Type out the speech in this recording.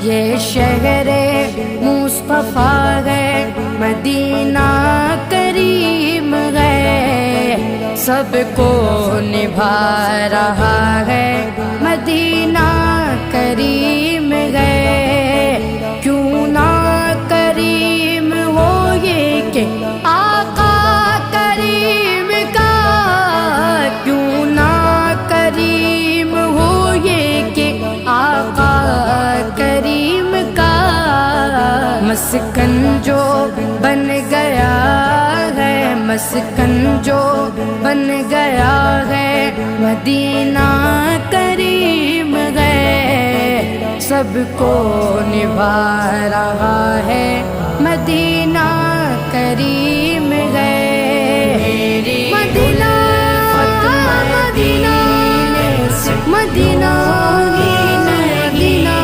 ये शहरे मुस्तफा है, मदीना करीम है, सबको निभा रहा है, मदीना करीम है। क्यों ना करीम हो ये कि आका करीम का, क्यों ना करीम हो ये कि आका करीम का। मस्कन जो बन गया है, मस्कन जो बन गया है, मदीना करीम है, सबको निभा रहा है, मदीना करीम।